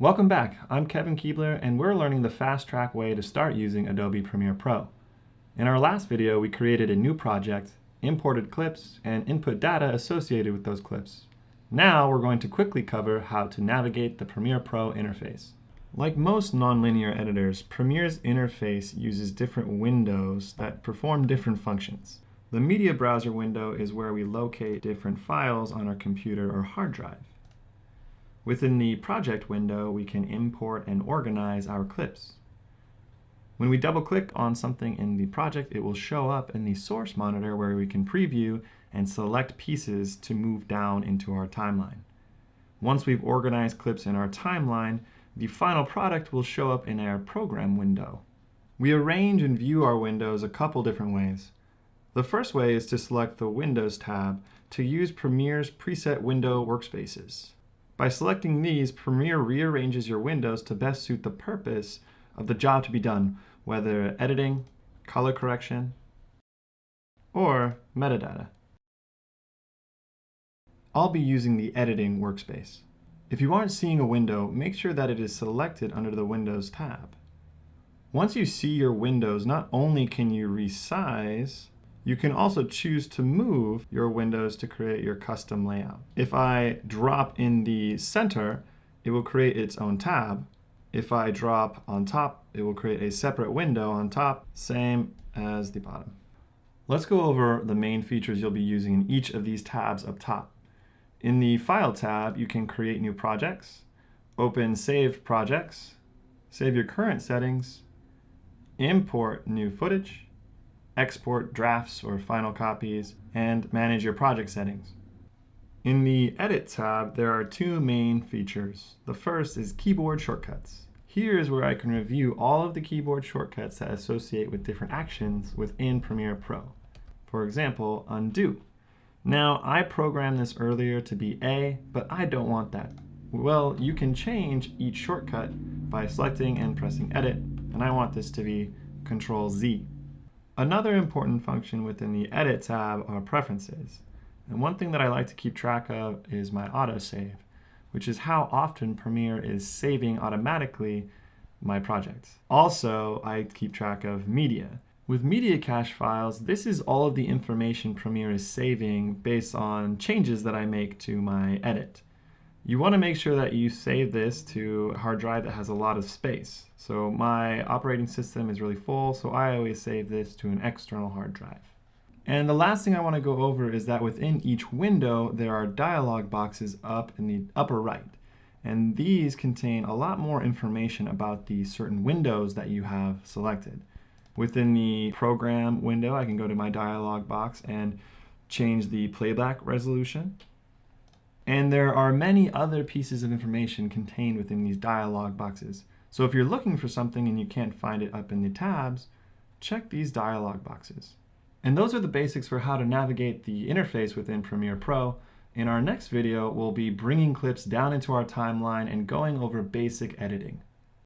Welcome back. I'm Kevin Keebler, and we're learning the fast-track way to start using Adobe Premiere Pro. In our last video, we created a new project, imported clips, and input data associated with those clips. Now we're going to quickly cover how to navigate the Premiere Pro interface. Like most nonlinear editors, Premiere's interface uses different windows that perform different functions. The media browser window is where we locate different files on our computer or hard drive. Within the project window, we can import and organize our clips. When we double-click on something in the project, it will show up in the source monitor where we can preview and select pieces to move down into our timeline. Once we've organized clips in our timeline, the final product will show up in our program window. We arrange and view our windows a couple different ways. The first way is to select the Windows tab to use Premiere's preset window workspaces. By selecting these, Premiere rearranges your windows to best suit the purpose of the job to be done, whether editing, color correction, or metadata. I'll be using the editing workspace. If you aren't seeing a window, make sure that it is selected under the Windows tab. Once you see your windows, not only can you resize, you can also choose to move your windows to create your custom layout. If I drop in the center, it will create its own tab. If I drop on top, it will create a separate window on top, same as the bottom. Let's go over the main features you'll be using in each of these tabs up top. In the File tab, you can create new projects, open saved projects, save your current settings, import new footage, export drafts or final copies, and manage your project settings. In the Edit tab, there are two main features. The first is keyboard shortcuts. Here is where I can review all of the keyboard shortcuts that associate with different actions within Premiere Pro. For example, undo. Now, I programmed this earlier to be A, but I don't want that. Well, you can change each shortcut by selecting and pressing Edit, and I want this to be Control Z. Another important function within the Edit tab are preferences. And one thing that I like to keep track of is my autosave, which is how often Premiere is saving automatically my projects. Also, I keep track of media. With media cache files, this is all of the information Premiere is saving based on changes that I make to my edit. You want to make sure that you save this to a hard drive that has a lot of space. So my operating system is really full, so I always save this to an external hard drive. And the last thing I want to go over is that within each window, there are dialog boxes up in the upper right. And these contain a lot more information about the certain windows that you have selected. Within the program window, I can go to my dialog box and change the playback resolution. And there are many other pieces of information contained within these dialog boxes. So if you're looking for something and you can't find it up in the tabs, check these dialog boxes. And those are the basics for how to navigate the interface within Premiere Pro. In our next video, we'll be bringing clips down into our timeline and going over basic editing.